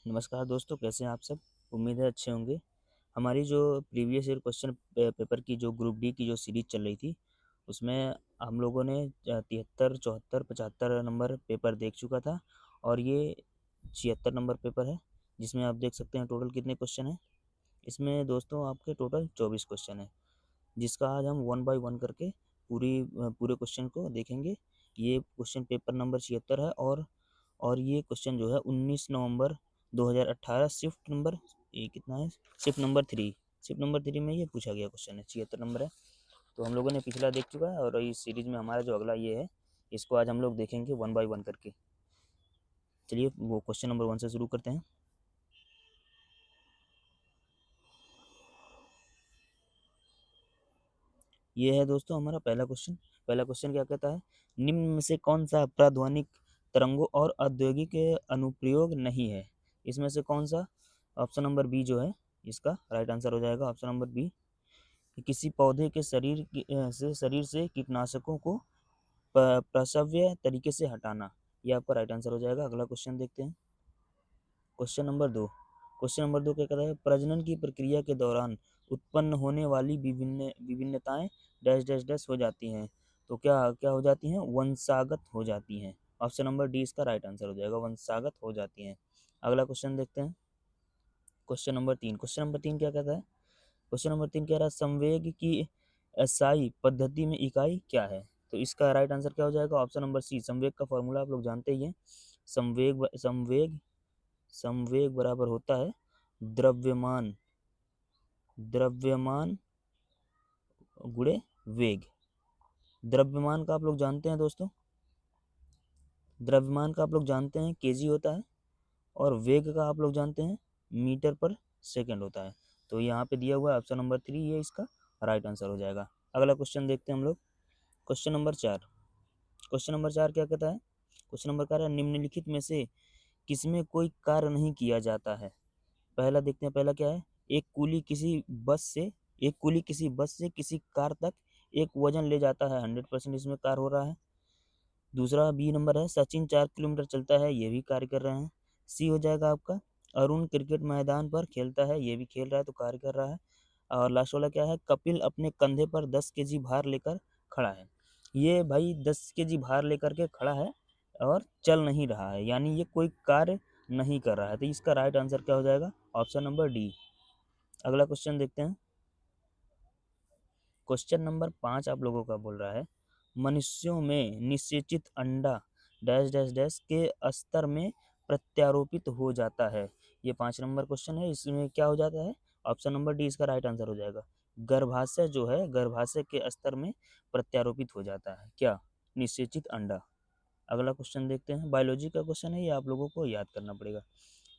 नमस्कार दोस्तों, कैसे हैं आप सब? उम्मीद है अच्छे होंगे। हमारी जो प्रीवियस ईयर क्वेश्चन पेपर की जो ग्रुप डी की जो सीरीज चल रही थी, उसमें हम लोगों ने 73, 74, 75 नंबर पेपर देख चुका था और ये 76 नंबर पेपर है, जिसमें आप देख सकते हैं टोटल कितने क्वेश्चन हैं। इसमें दोस्तों आपके टोटल 24 क्वेश्चन हैं, जिसका आज हम वन बाय वन करके पूरे क्वेश्चन को देखेंगे। ये क्वेश्चन पेपर नंबर 76 है और ये क्वेश्चन जो है 19 नवंबर 2018 शिफ्ट नंबर ये कितना है, शिफ्ट नंबर 3 में ये पूछा गया क्वेश्चन है, 76 नंबर है। तो हम लोगों ने पिछला देख चुका है और इस सीरीज में हमारा जो अगला ये है, इसको आज हम लोग देखेंगे वन बाय वन करके। चलिए वो क्वेश्चन नंबर 1 से शुरू करते हैं। ये है दोस्तों हमारा पहला क्वेश्चन क्या कहता है, निम्न में से कौन सा प्राध्वनिक तरंगों और औद्योगिक अनुप्रयोग नहीं है? इसमें से कौन सा? ऑप्शन नंबर बी जो है इसका राइट आंसर हो जाएगा, ऑप्शन नंबर बी। कि किसी पौधे के शरीर से कीटनाशकों को प्रसव्य तरीके से हटाना, ये आपका राइट आंसर हो जाएगा। अगला क्वेश्चन देखते हैं। क्वेश्चन नंबर दो क्वेश्चन नंबर दो क्या कहता है, प्रजनन की प्रक्रिया के दौरान उत्पन्न होने वाली विभिन्नताएं डैश डैश डैश हो जाती हैं। तो क्या क्या हो जाती हैं? वंशागत हो जाती हैं। ऑप्शन नंबर डी इसका राइट आंसर हो जाएगा, वंशागत हो जाती हैं। अगला क्वेश्चन देखते हैं। क्वेश्चन नंबर 3 क्या कहता है? क्वेश्चन नंबर 3 कह रहा है, संवेग की एसआई पद्धति में इकाई क्या है? तो इसका राइट आंसर क्या हो जाएगा? Option number C. संवेग का फॉर्मूला आप लोग जानते ही हैं। संवेग बराबर होता है द्रव्यमान द्रव्यमान गुणे वेग। द्रव्यमान का आप लोग जानते हैं दोस्तों, द्रव्यमान का आप लोग जानते हैं केजी होता है, और वेग का आप लोग जानते हैं मीटर पर सेकंड होता है। तो यहाँ पे दिया हुआ है ऑप्शन नंबर 3, ये इसका राइट आंसर हो जाएगा। अगला क्वेश्चन देखते हैं हम लोग। क्वेश्चन नंबर 4 क्या कहता है? क्वेश्चन नंबर 4 है, निम्नलिखित में से किसमें कोई कार्य नहीं किया जाता है? पहला देखते हैं, पहला क्या है, एक कुली किसी बस से किसी कार तक एक वजन ले जाता है, 100% इसमें कार्य हो रहा है। दूसरा बी नंबर है, सचिन 4 किलोमीटर चलता है, ये भी कार्य कर रहे हैं। सी हो जाएगा आपका, अरुण क्रिकेट मैदान पर खेलता है, ये भी खेल रहा है तो कार्य कर रहा है। और लास्ट वाला क्या है, कपिल अपने कंधे पर 10 केजी भार लेकर खड़ा है। ये भाई 10 केजी भार लेकर के खड़ा है और चल नहीं रहा है, यानी ये कोई कार्य नहीं कर रहा है। तो इसका राइट आंसर क्या हो जाएगा? Option number D. अगला क्वेश्चन देखते हैं। क्वेश्चन नंबर 5 आप लोगों का बोल रहा है, मनुष्यों में निषेचित अंडा डैश डैश डैश के स्तर में प्रत्यारोपित हो जाता है। ये 5 नंबर क्वेश्चन है, इसमें क्या हो जाता है? ऑप्शन नंबर डी इसका राइट आंसर हो जाएगा। गर्भाशय जो है, गर्भाशय के स्तर में प्रत्यारोपित हो जाता है क्या? निषेचित अंडा। अगला क्वेश्चन देखते हैं, बायोलॉजी का क्वेश्चन है, ये आप लोगों को याद करना पड़ेगा।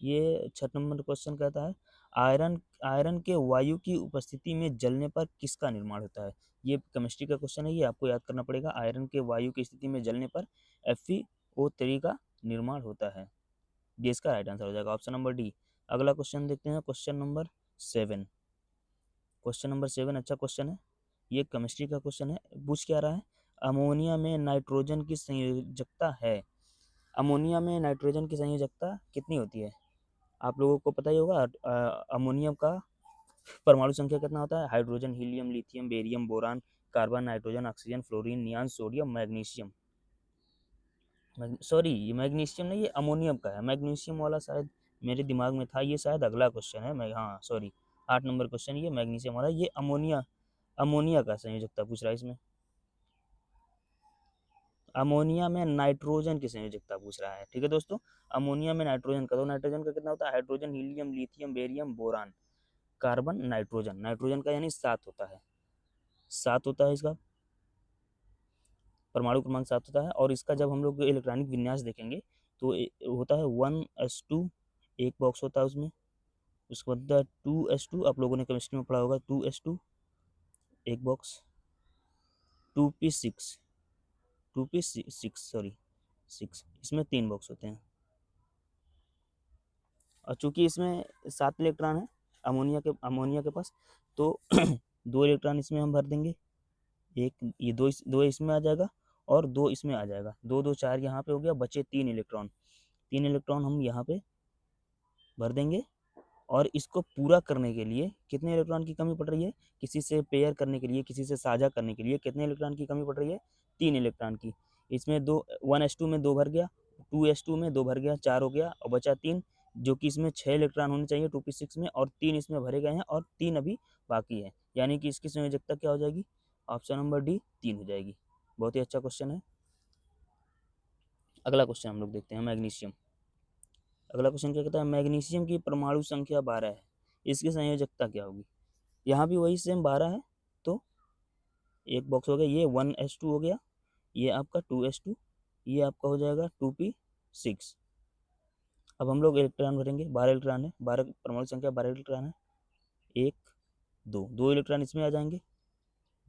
ये 6 नंबर क्वेश्चन कहता है, आयरन आयरन के वायु की उपस्थिति में जलने पर किसका निर्माण होता है? ये केमिस्ट्री का क्वेश्चन है, ये आपको याद करना पड़ेगा। आयरन के वायु की स्थिति में जलने पर FeO3 का निर्माण होता है। ये इसका राइट आंसर हो जाएगा, ऑप्शन नंबर डी। अगला क्वेश्चन देखते हैं, क्वेश्चन नंबर 7 अच्छा क्वेश्चन है, ये केमिस्ट्री का क्वेश्चन है। पूछ क्या रहा है, अमोनिया में नाइट्रोजन की संयोजकता है। अमोनिया में नाइट्रोजन की संयोजकता कितनी होती है? आप लोगों को पता ही होगा। अमोनियम का परमाणु संख्या कितना होता है? Hydrogen, helium, lithium, barium, boron, carbon, nitrogen, oxygen, fluorine, neon, sodium, magnesium. Sorry, ये मैग्नीशियम नहीं, ये अमोनियम का है। मैग्नीशियम वाला शायद मेरे दिमाग में था, ये शायद अगला क्वेश्चन है। मैं हाँ सॉरी, 8 नंबर क्वेश्चन ये मैग्नीशियम वाला, ये अमोनिया अमोनिया का संयोजकता पूछ रहा है इसमें। अमोनिया में नाइट्रोजन की संयोजकता पूछ रहा है, ठीक है दोस्तों। अमोनिया में नाइट्रोजन का, तो नाइट्रोजन का कितना होता है? Hydrogen, helium, lithium, barium, boron, carbon, nitrogen. Nitrogen का यानी 7 होता है, 7 होता है इसका परमाणु क्रमांक 7 होता है। और इसका जब हम लोग इलेक्ट्रॉनिक विन्यास देखेंगे तो होता है 1s2, एक बॉक्स होता है उसमें। उसके बाद 2s2, आप लोगों ने केमिस्ट्री में पढ़ा होगा, 2s2 एक बॉक्स। 2p6 2p6 सॉरी 6, इसमें 3 बॉक्स होते हैं। और चूंकि इसमें 7 इलेक्ट्रॉन है अमोनिया के पास, तो 2 इलेक्ट्रॉन इसमें हम भर देंगे। एक ये दो इसमें आ जाएगा और 2 इसमें आ जाएगा, 2 2 4 यहाँ पे हो गया, बचे 3 इलेक्ट्रॉन। 3 इलेक्ट्रॉन हम यहाँ पे भर देंगे। और इसको पूरा करने के लिए कितने इलेक्ट्रॉन की कमी पड़ रही है, किसी से पेयर करने के लिए, किसी से साझा करने के लिए कितने इलेक्ट्रॉन की कमी पड़ रही है, 3 इलेक्ट्रॉन की। इसमें 2 1s2 में 2 भर गया, 2s2 में 2 भर गया, 4 हो गया और बचा 3, जो कि इसमें 6 इलेक्ट्रॉन होने चाहिए 2p6 में, और 3 इसमें भरे गए हैं और 3 अभी बाकी है, यानी कि इसकी संयोजकता क्या हो जाएगी, ऑप्शन नंबर डी 3 हो जाएगी। बहुत ही अच्छा क्वेश्चन है। अगला क्वेश्चन हम लोग देखते हैं, मैग्नीशियम। अगला क्वेश्चन क्या कहता है, मैग्नीशियम की परमाणु संख्या 12 है, इसकी संयोजकता क्या होगी। यहाँ भी वही सेम 12 है, तो एक बॉक्स हो गया, ये 1s2 हो गया, ये आपका 2s2, ये आपका हो जाएगा 2p6। अब हम लोग इलेक्ट्रॉन भरेंगे, 12 इलेक्ट्रॉन है, 12 परमाणु संख्या 12 इलेक्ट्रॉन है, 1 2 2 इलेक्ट्रॉन इसमें आ जाएंगे,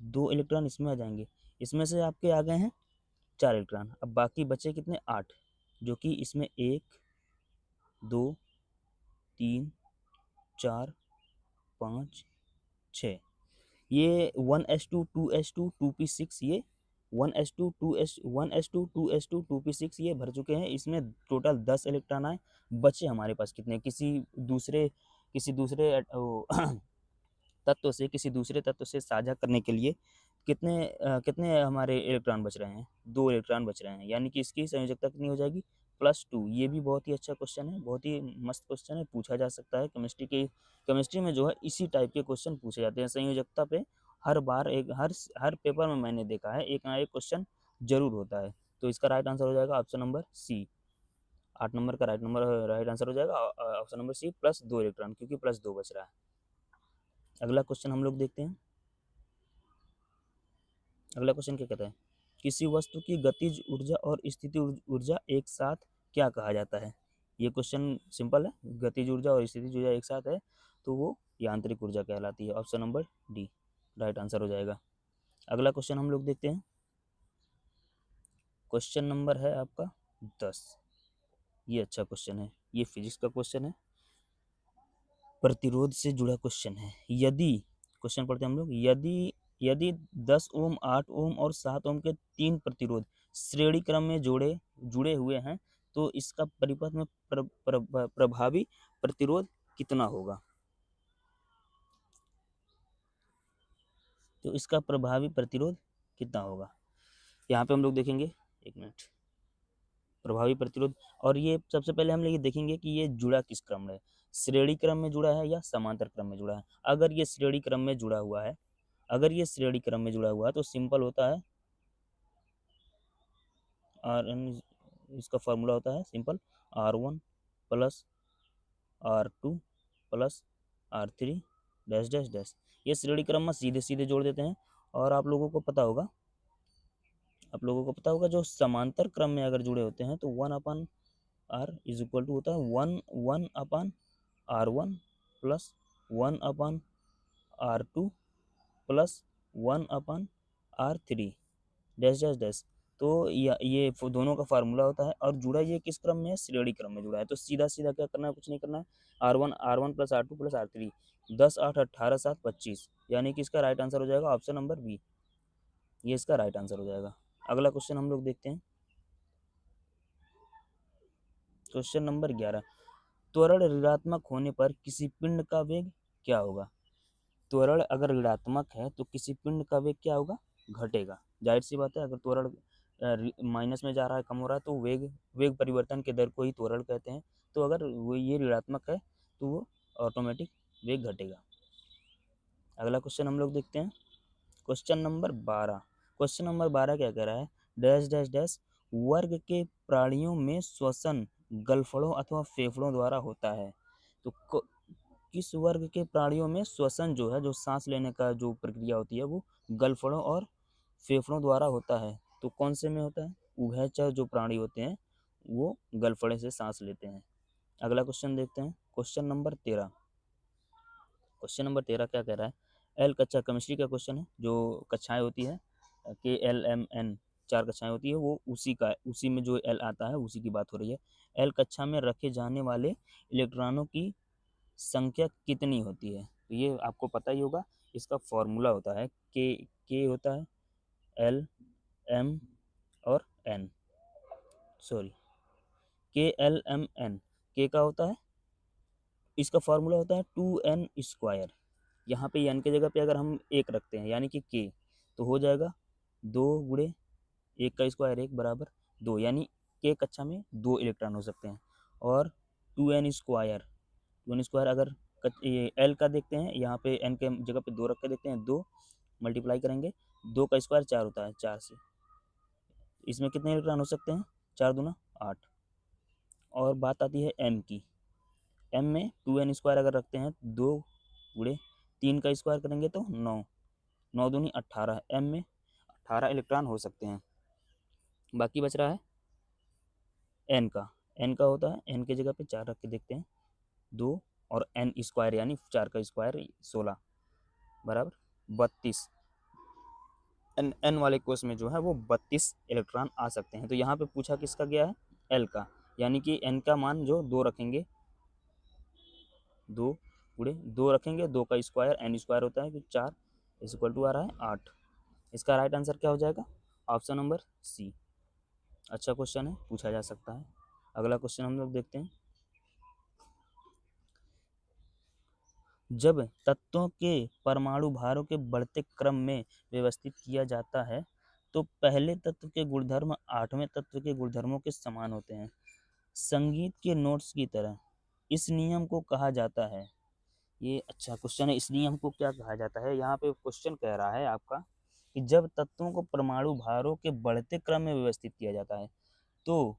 2 इलेक्ट्रॉन इसमें आ जाएंगे, इसमें से आपके आ गए हैं 4 इलेक्ट्रॉन। अब बाकी बचे कितने, 8, जो कि इसमें 1 2 3 4 5 6, ये 1s2 2s2 2p6, ये 1s2 2s 1s2 2s2 2p6 ये भर चुके हैं। इसमें टोटल 10 इलेक्ट्रॉन आए, बचे हमारे पास कितने, किसी दूसरे किसी दूसरे तत्व से साझा करने के लिए कितने हमारे इलेक्ट्रॉन बच रहे हैं, 2 इलेक्ट्रॉन बच रहे हैं, यानी कि इसकी संयोजकता कितनी हो जाएगी, +2। ये भी बहुत ही अच्छा क्वेश्चन है, बहुत ही मस्त क्वेश्चन है, पूछा जा सकता है केमिस्ट्री में जो है इसी टाइप के क्वेश्चन पूछे जाते हैं संयोजकता पे। हर बार एक हर पेपर में मैंने देखा है एक ना एक क्वेश्चन जरूर होता है। तो इसका राइट आंसर हो जाएगा ऑप्शन नंबर सी, 8 नंबर का राइट आंसर हो जाएगा ऑप्शन नंबर सी, +2 इलेक्ट्रॉन, क्योंकि +2 बच रहा है। अगला क्वेश्चन हम लोग देखते हैं। अगला क्वेश्चन क्या कहता है, किसी वस्तु की गतिज ऊर्जा और स्थिति ऊर्जा एक साथ क्या कहा जाता है। ये क्वेश्चन सिंपल है, गतिज ऊर्जा और स्थिति ऊर्जा एक साथ है तो वो यांत्रिक ऊर्जा कहलाती है, option number D right answer हो जाएगा। अगला क्वेश्चन हम लोग देखते हैं, क्वेश्चन नंबर है आपका 10। ये अच्छा क्वेश्चन है, ये फिजिक्स का क्वेश्चन है, प्रतिरोध से जुड़ा क्वेश्चन है। यदि क्वेश्चन पढ़ते हैं हम लोग, यदि यदि 10 ओम 8 ओम और 7 ओम के 3 प्रतिरोध श्रेणी क्रम में जुड़े हुए हैं तो इसका परिपथ में प्रभावी प्रतिरोध कितना होगा। तो इसका प्रभावी प्रतिरोध कितना होगा, यहाँ पे हम लोग देखेंगे, एक मिनट, प्रभावी प्रतिरोध। और ये सबसे पहले हम लोग ये देखेंगे कि ये जुड़ा किस क्रम में है, श्रेणी क्रम में जुड़ा है या समांतर क्रम में जुड़ा है। अगर ये श्रेणी क्रम में जुड़ा हुआ है, अगर ये श्रेणी क्रम में जुड़ा हुआ है तो सिंपल होता है आर एन, इसका फॉर्मूला होता है simple, R1 plus R2 plus R3 dash dash dash. ये श्रेणी क्रम में सीधे सीधे जोड़ देते हैं। और आप लोगों को पता होगा जो समांतर क्रम में अगर जुड़े होते हैं तो 1/r इज इक्वल टू होता है 1/r1 plus 1/r2 plus 1/r3 dash dash dash. तो ये दोनों का फार्मूला होता है। और जुड़ा ये किस क्रम में है, श्रेणी क्रम में जुड़ा है। तो सीधा सीधा क्या करना है, कुछ नहीं करना है, R1 plus R2 plus R3, 10 8 18 7 25, यानी कि इसका राइट आंसर हो जाएगा ऑप्शन नंबर बी, ये इसका राइट आंसर हो जाएगा। अगला क्वेश्चन हम लोग देखते हैं, क्वेश्चन नंबर 11, त्वरण ऋणात्मक होने पर किसी पिंड का वेग क्या होगा। त्वरण अगर ऋणात्मक है तो किसी पिंड का वेग क्या होगा, घटेगा। जाहिर सी बात है, अगर त्वरण माइनस में जा रहा है, कम हो रहा है, तो वेग वेग परिवर्तन के दर को ही त्वरण कहते हैं। तो अगर वो ये ऋणात्मक है तो वो ऑटोमेटिक वेग घटेगा। अगला क्वेश्चन हम लोग देखते हैं, क्वेश्चन नंबर 12। क्वेश्चन नंबर 12 क्या कह रहा है, डैश डैश डैश वर्ग के प्राणियों में श्वसन गलफड़ों अथवा फेफड़ों द्वारा होता है। तो किस वर्ग के प्राणियों में श्वसन जो है, जो सांस लेने का जो प्रक्रिया होती है, वो गलफड़ों और फेफड़ों द्वारा होता है। तो कौन से में होता है, उभयचर जो प्राणी होते हैं वो गलफड़े से सांस लेते हैं। अगला क्वेश्चन देखते हैं, क्वेश्चन नंबर 13। क्वेश्चन नंबर 13 क्या कह रहा है, एल कक्षा केमिस्ट्री का क्वेश्चन है, जो कक्षाएं होती है KLMN 4 कक्षाएं होती है, वो उसी में जो एल आता है उसी की बात हो रही है। एल कक्षा में रखे जाने वाले इलेक्ट्रॉनों की संख्या कितनी होती है। तो ये आपको पता ही होगा, इसका फॉर्मूला होता है के होता है LM और N, सॉरी KLMN, के का होता है इसका फॉर्मूला होता है 2n²। यहाँ पे n की जगह पे अगर हम 1 रखते हैं यानी कि k, तो हो जाएगा 2 गुणे 1 का स्क्वायर 1 बराबर 2, यानी k कक्षा में 2 इलेक्ट्रॉन हो सकते हैं। और 2n² अगर l का देखते हैं, यहाँ पे n के जगह पे 2 रख के देखते हैं, 2 मल्टीप्लाई करेंगे, 2 का स्क्वायर 4 होता है, 4 से इसमें कितने इलेक्ट्रॉन हो सकते हैं, 4 दूना 8। और बात आती है m की। m में 2n² अगर रखते हैं 2 गुणे 3 का स्क्वायर करेंगे तो 9, 9 दूनी 18, m में 18 इलेक्ट्रॉन हो सकते हैं। बाकी बच रहा है n का। n का होता है, n की जगह पे 4 रख के देखते हैं, 2 और n² यानी 4 का स्क्वायर 16 बराबर 32। n वाले कोष में जो है वो 32 इलेक्ट्रॉन आ सकते हैं। तो यहाँ पे पूछा किसका गया है, l का, यानी कि n का मान जो 2 रखेंगे, 2 गुणे 2 रखेंगे, 2 का स्क्वायर n² होता है, तो 4 इक्वल टू आ रहा है 8। इसका राइट आंसर क्या हो जाएगा, ऑप्शन नंबर सी। अच्छा क्वेश्चन है, पूछा जा सकता है। अगला क्वेश्चन हम लोग देखते हैं। जब तत्वों के परमाणु भारों के बढ़ते क्रम में व्यवस्थित किया जाता है तो पहले तत्व के गुणधर्म 8वें तत्व के गुणधर्मों के समान होते हैं, संगीत के नोट्स की तरह। इस नियम को कहा जाता है, ये अच्छा क्वेश्चन है, इस नियम को क्या कहा जाता है। यहाँ पे क्वेश्चन कह रहा है आपका कि जब तत्वों को परमाणु भारों के बढ़ते क्रम में व्यवस्थित किया जाता है तो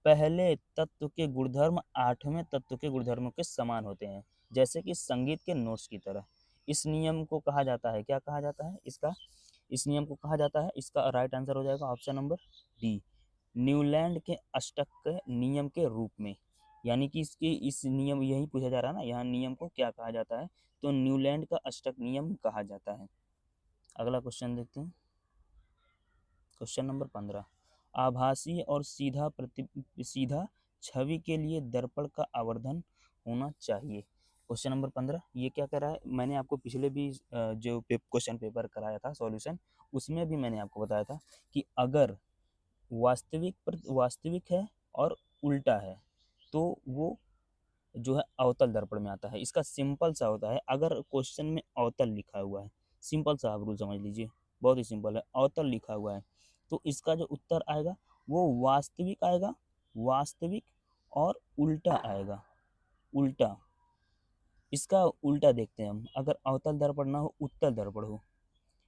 पहले तत्व के गुणधर्म 8वें तत्व के गुणधर्मों के समान होते हैं, जैसे कि संगीत के नोट्स की तरह। इस नियम को कहा जाता है, क्या कहा जाता है इसका, इस नियम को कहा जाता है, इसका राइट आंसर हो जाएगा ऑप्शन नंबर डी, न्यूलैंड के अष्टक के नियम के रूप में। यानी कि इसकी इस नियम यही पूछा जा रहा है ना, यहाँ नियम को क्या कहा जाता है, तो न्यूलैंड का अष्टक नियम कहा जाता है। अगला क्वेश्चन देखते हैं, क्वेश्चन नंबर 15। आभासी और सीधा छवि के लिए दर्पण का आवर्धन होना चाहिए। क्वेश्चन नंबर 15 ये क्या कह रहा है, मैंने आपको पिछले भी जो क्वेश्चन पेपर कराया था सॉल्यूशन, उसमें भी मैंने आपको बताया था कि अगर वास्तविक है और उल्टा है तो वो जो है अवतल दर्पण में आता है। इसका सिंपल सा होता है, अगर क्वेश्चन में अवतल लिखा हुआ है, सिंपल सा आप रूल समझ लीजिए, बहुत ही सिंपल है, अवतल लिखा हुआ है तो इसका जो उत्तर आएगा वो वास्तविक आएगा, वास्तविक और उल्टा आएगा, उल्टा। इसका उल्टा देखते हैं हम, अगर अवतल दर्पण ना हो उत्तल दर्पण हो,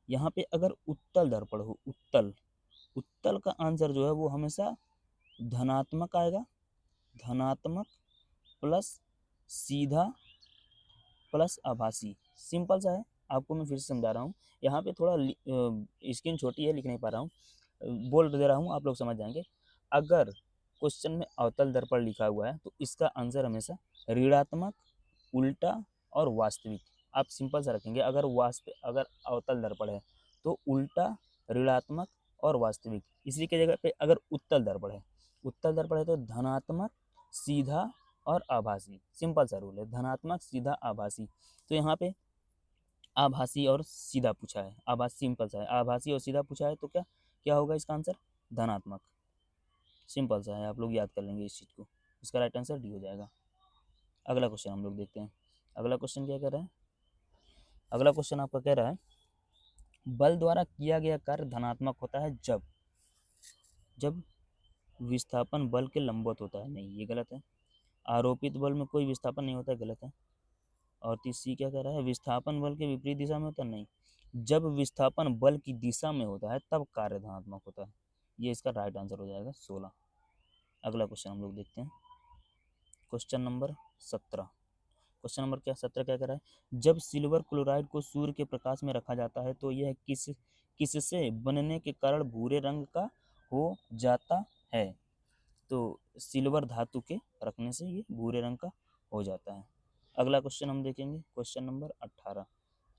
यहाँ पे अगर उत्तल दर्पण हो, उत्तल, उत्तल का आंसर जो है वो हमेशा धनात्मक आएगा, धनात्मक प्लस सीधा प्लस आभासी। सिंपल सा है, आपको मैं फिर से समझा रहा हूँ, यहाँ पे थोड़ा स्क्रीन छोटी है, लिख नहीं पा रहा हूँ, बोल दे रहा हूँ, आप लोग समझ जाएंगे। अगर क्वेश्चन में अवतल दर्पण लिखा हुआ है तो इसका आंसर हमेशा ऋणात्मक, उल्टा और वास्तविक, आप सिंपल सा रखेंगे। अगर अवतल दर्पण है तो उल्टा, ऋणात्मक और वास्तविक। इसी की जगह पे अगर उत्तल दर्पण है, उत्तल दर्पण है तो धनात्मक, सीधा और आभासी। सिंपल सा रूल है, धनात्मक, सीधा, आभासी। तो यहाँ पे आभासी और सीधा पूछा है, आभासी सिंपल सा है, आभासी और सीधा पूछा है तो क्या क्या होगा इसका आंसर, धनात्मक। सिंपल सा है, आप लोग याद कर लेंगे इस चीज़ को, इसका राइट आंसर डी हो जाएगा। अगला क्वेश्चन हम लोग देखते हैं। अगला क्वेश्चन क्या कह रहा है, अगला क्वेश्चन आपका कह रहा है बल द्वारा किया गया कार्य धनात्मक होता है जब जब विस्थापन बल के लंबवत होता है, नहीं ये गलत है। आरोपित बल में कोई विस्थापन नहीं होता है, गलत है। और तीसरी क्या कह रहा है, विस्थापन बल के विपरीत दिशा में होता है, नहीं, जब विस्थापन बल की दिशा में होता है तब कार्य धनात्मक होता है, ये इसका राइट आंसर हो जाएगा 16। अगला क्वेश्चन हम लोग देखते हैं, क्वेश्चन नंबर 17। क्वेश्चन नंबर 17 क्या कर रहा है, जब सिल्वर क्लोराइड को सूर्य के प्रकाश में रखा जाता है तो यह किससे बनने के कारण भूरे रंग का हो जाता है। तो सिल्वर धातु के रखने से ये भूरे रंग का हो जाता है। अगला क्वेश्चन हम देखेंगे, क्वेश्चन नंबर 18।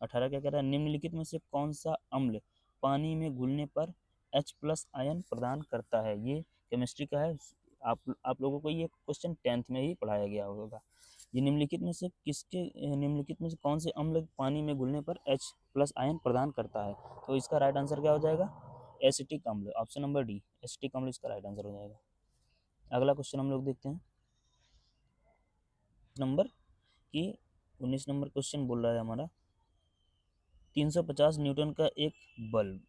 18 क्या कह रहा है, निम्नलिखित में से कौन सा अम्ल पानी में घुलने पर H+ आयन प्रदान करता है। ये केमिस्ट्री का है, आप लोगों को ये क्वेश्चन 10th में ही पढ़ाया गया होगा। ये निम्नलिखित में से कौन से अम्ल पानी में घुलने पर H+ आयन प्रदान करता है। तो इसका राइट आंसर क्या हो जाएगा, एसिटिक अम्ल, ऑप्शन नंबर डी, एसिटिक अम्ल इसका राइट आंसर हो जाएगा। अगला क्वेश्चन हम लोग देखते हैं, नंबर कि 19 नंबर क्वेश्चन बोल रहा है हमारा 350 न्यूटन का एक बल्ब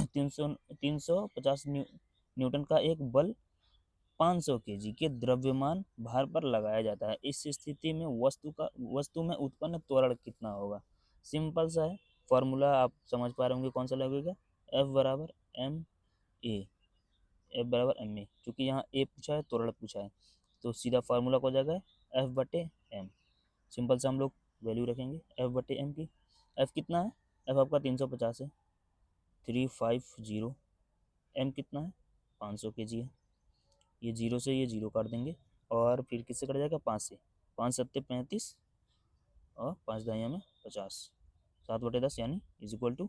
350 न्यूटन का एक बल्ब 500 केजी के द्रव्यमान भार पर लगाया जाता है। इस स्थिति में वस्तु में उत्पन्न त्वरण कितना होगा। सिंपल सा है, फॉर्मूला आप समझ पा रहे होंगे कौन सा लगेगा, F बराबर एम ए, F बराबर एम ए, क्योंकि यहाँ ए पूछा है, त्वरण पूछा है, तो सीधा फार्मूला हो जाएगा F बटे एम। सिंपल से हम लोग वैल्यू रखेंगे F बटे एम की। F कितना है, F आपका 350 है, 350, एम कितना है 500 केजी है। ये जीरो से ये जीरो काट देंगे और फिर किससे कट जाएगा, 5 से, 5 सत्ते 35 और 5 दाइया में 50, 7/10 यानी इज इक्वल टू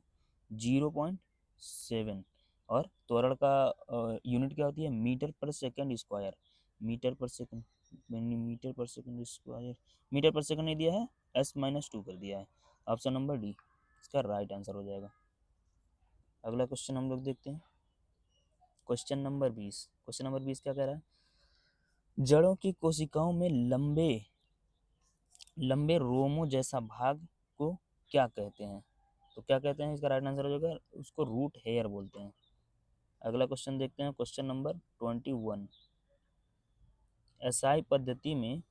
0.7। और त्वरण का यूनिट क्या होती है, मीटर पर सेकंड स्क्वायर, मीटर पर सेकंड, मीटर पर सेकंड स्क्वायर, मीटर पर सेकंड नहीं दिया है, S-2 कर दिया है। ऑप्शन नंबर डी इसका राइट आंसर हो जाएगा। अगला क्वेश्चन हम लोग देखते हैं, क्वेश्चन नंबर 20। क्वेश्चन नंबर 20 क्या कह रहा है, जड़ों की कोशिकाओं में लंबे लंबे रोमों जैसा भाग को क्या कहते हैं। तो क्या कहते हैं, इसका राइट आंसर हो जाएगा, उसको रूट हेयर बोलते हैं। अगला क्वेश्चन देखते हैं, क्वेश्चन नंबर 21। एसआई पद्धति में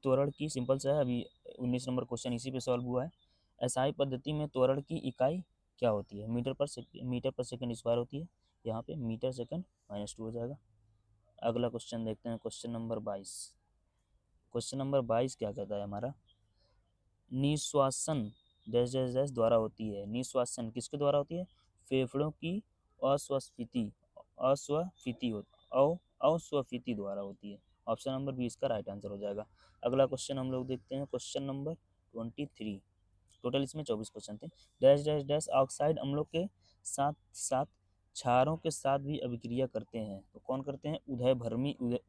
त्वरण की, सिंपल सा है, अभी 19 नंबर क्वेश्चन इसी पे सॉल्व हुआ है। एसआई पद्धति में त्वरण की इकाई क्या होती है, मीटर पर सेकंड स्क्वायर होती है, यहाँ पे मीटर सेकंड -2 हो जाएगा। अगला क्वेश्चन देखते हैं, क्वेश्चन नंबर 22। क्वेश्चन नंबर 22 क्या कहता है हमारा, निश्वासन डैश डैश डैश द्वारा होती है। निश्वासन किसके द्वारा होती है, फेफड़ों की अस्वस्फीति अस्वस्फीति द्वारा होती है। ऑप्शन नंबर 20 का राइट आंसर हो जाएगा। अगला क्वेश्चन हम लोग देखते हैं, क्वेश्चन नंबर 23। टोटल इसमें 24 क्वेश्चन थे। डैश डैश डैश ऑक्साइड अम्लों के साथ साथ क्षारों के साथ भी अभिक्रिया करते हैं। तो कौन करते हैं,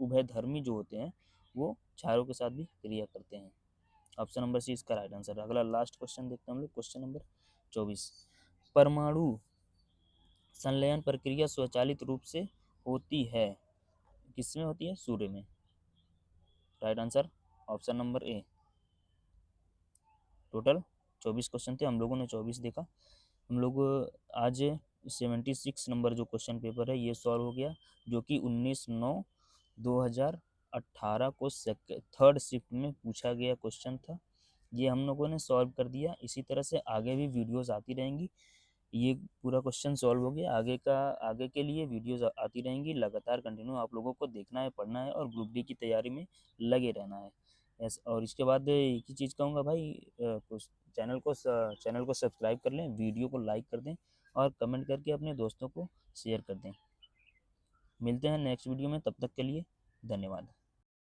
उभयधर्मी जो होते हैं वो क्षारों के साथ भी क्रिया करते हैं। ऑप्शन नंबर सी इसका राइट आंसर है। अगला लास्ट क्वेश्चन देखते हैं हम लोग, क्वेश्चन नंबर 24। परमाणु संलयन प्रक्रिया स्वचालित रूप से होती है, किसमें होती है, सूर्य में। Right answer option number A. Total 24 question थे, हम लोगों ने 24 देखा। हम लोग आज 76 नंबर जो क्वेश्चन पेपर है ये सॉल्व हो गया, जो कि 19/9/2018 को थर्ड शिफ्ट में पूछा गया क्वेश्चन था। ये हम लोगों ने सॉल्व कर दिया। इसी तरह से आगे भी वीडियोस आती रहेंगी। ये पूरा क्वेश्चन सॉल्व हो गया, आगे के लिए वीडियोस आती रहेंगी लगातार, कंटिन्यू आप लोगों को देखना है, पढ़ना है और ग्रुप डी की तैयारी में लगे रहना है। और इसके बाद एक ही चीज़ कहूँगा भाई, कुछ चैनल को सब्सक्राइब कर लें, वीडियो को लाइक कर दें और कमेंट करके अपने दोस्तों को शेयर कर दें। मिलते हैं नेक्स्ट वीडियो में, तब तक के लिए धन्यवाद।